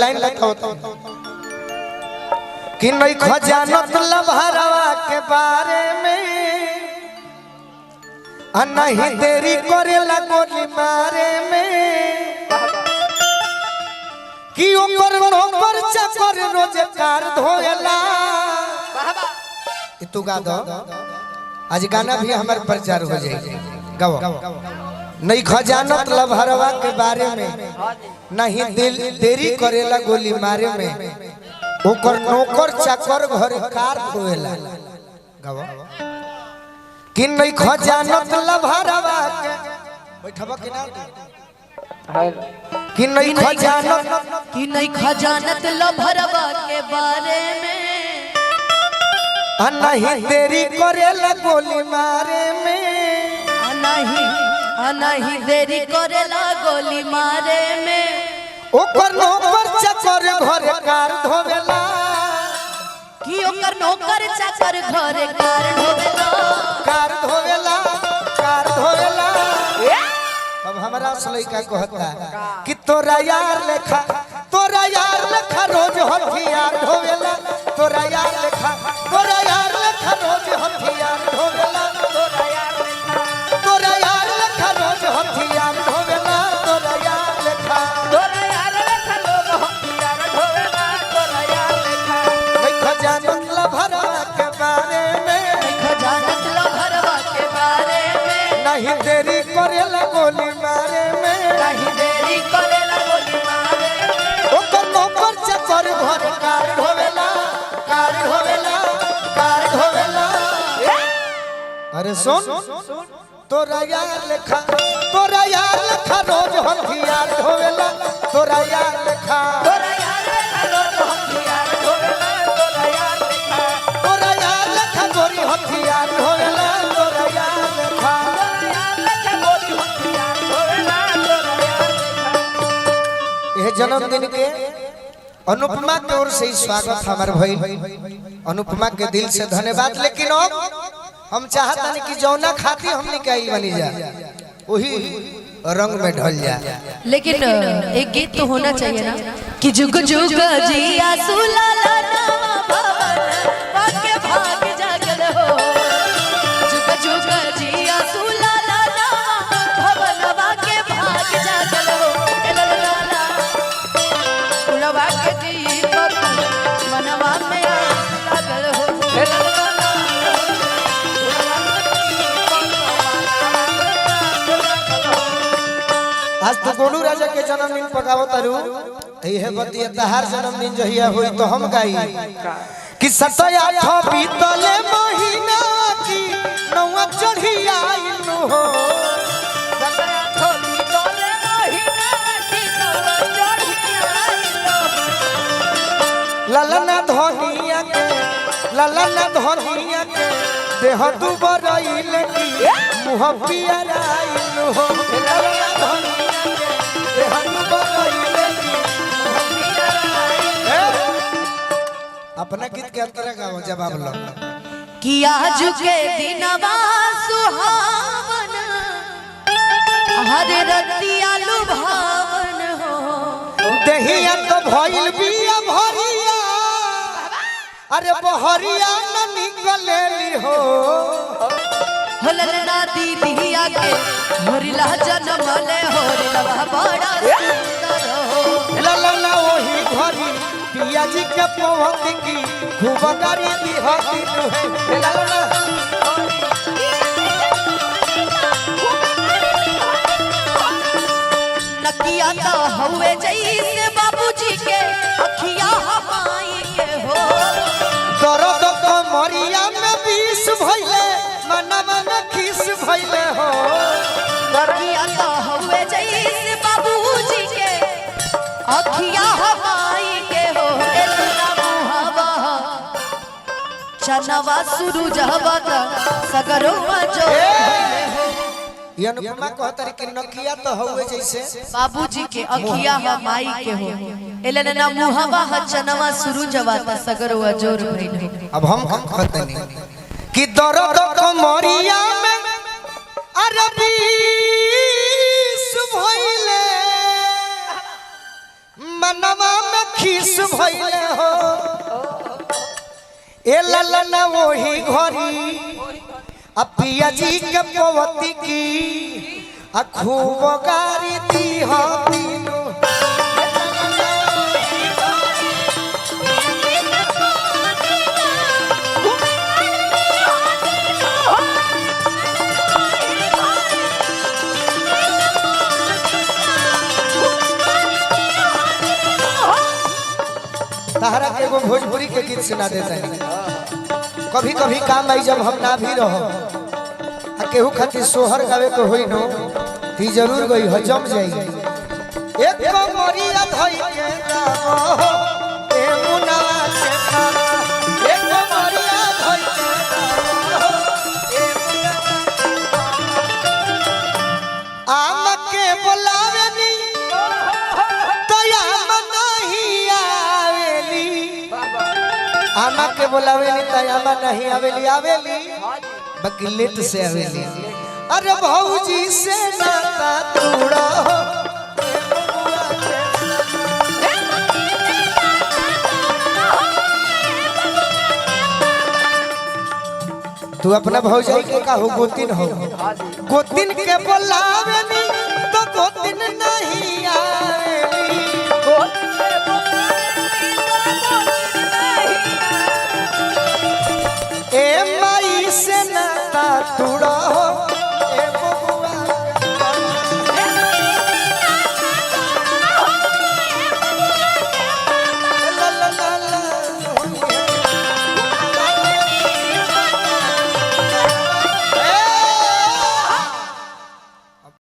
Line बताओ कि नहीं खजानत लभरवा के बारे में नहीं देरी करेला गोली मारे में कि ओकर नौकर चाकर रोजगार धोएला। तू गा दो आज गाना भी हमारे प्रचार हो जाए। गाओ नहीं खजानत लभरवा के बारे में नहीं देरी करेला गोली मारे में ओकर नौकर चाकर घर कार धोएला। गाओ कि नहीं खजानत लभरवा के बैठबा कि ना कि नहीं खजानत लभरवा के बारे में नहीं देरी करेला गोली मारे में नहीं देरी करेला गोली मारे में ओकर नौकर चाकर घर कार धोवेला कि ओकर नौकर चाकर घर कार धोवेला कार धोवेला। अब हमारा लड़का कहता कि तोरा यार लेखा रोज हथियार ढोवेला। तोरा यार लेखा रोज हथियार ढोवेला। तोरा यार लेखा रोज हथियार ढोवेला। तोरा यार लेखा लोग हथियार ढोवेला। तोरा यार लेखा नहीं खजानत लभरवा के बारे में नहीं देरी करेला गोली मारे में ओकर नौकर चाकर घर कार धोवेला। अरे सुन तोरा यार लेखा रोज हथियार ढोवेला। तोरा यार लेखा गोरी हथियार ढोवेला। तोरा यार लेखा यह जन्मदिन के अनुपमा की ओर से स्वागत हमारे भाई अनुपमा के दिल से धन्यवाद। लेकिन अब हम चाहता नहीं कि जौना खाती हमने कही बनी जा वही रंग में ढल जा। लेकिन एक गीत तो होना चाहिए ना कि जुग जुग जिया सुलाला नवा भवन पाके भाग जागल हो। जुग जुग जिया सुलाला नवा भवन पाके भाग जागल हो। ललला उलवा के दीपक मनवा में लागल हो। आज तो गोलू राजा के जन्मदिन पकावो तारू है बतिया तहार जन्मदिन जहिया होई तो हम गाई कि सतया थो बीतले महीना की नौवा चढ़िया इनु हो। सतया थो बीतले महीना की नौवा चढ़िया इनु हो। ललना धनिया के देह दुबरइल की मुह पियराइल हो। ललना धनिया अपना गीत के अंतरा गाओ जवाब लो कि आज के दिनवा सुहावन हरे रतिया लुभावन हो। देहिया तो भइल बिया भरिया अरे बहरिया न निकलेली हो। ललना दीदिया के होरिला जन्मले होरिला बड़ा सुंदर हो। ललना वही घरी पिया जी के पवत की खूब गारी दी हती है। ललना नकिया तो हुए जैसे बाबूजी के अखिया हमाई के हो। दर्द कमरिया में विष भइले मनवा में खिस भइले हो। नकिया तो हुए जैसे बाबूजी के अखिया हमाई के हो। चनवा सुरूज हवा सगरवा जो ये अनुपमा कहतरी कि नकिया तो हुए जैसे बाबूजी के अखिया हमाई के हो। एले ना मुहवा ह चनवा सुरूज हवा सगरवा जोर भइल हो। अब हम कहतनी कि दर्द कमरिया में अरे विष भइले मनवा में खीस भइले हो ए ललना वही घरी अब पिया जी के पवती की खूब गारी दी हो तीनों तहरा के एगो भोजपुरी के गीत सुना देता है। कभी कभी काम आई जब हम ना भी रहो केहू खातिर सोहर गावे के होई नो ती जरूर गई हजम जाई एक मोरिया धई के गावो ए मुनावा के गाना एक मोरिया धई के गावो ए मुनावा आम के बुलावे नी तया नहीं आवेली आमा के बुलावे नी तया नहीं आवेली आवेली बाकी लेट से आवेली अरे भौजी से नाता तोड़ा हो तू अपना भौजाई के का हो गोतिन हो गोतिन के बुलावे नी तो गोतिन नहीं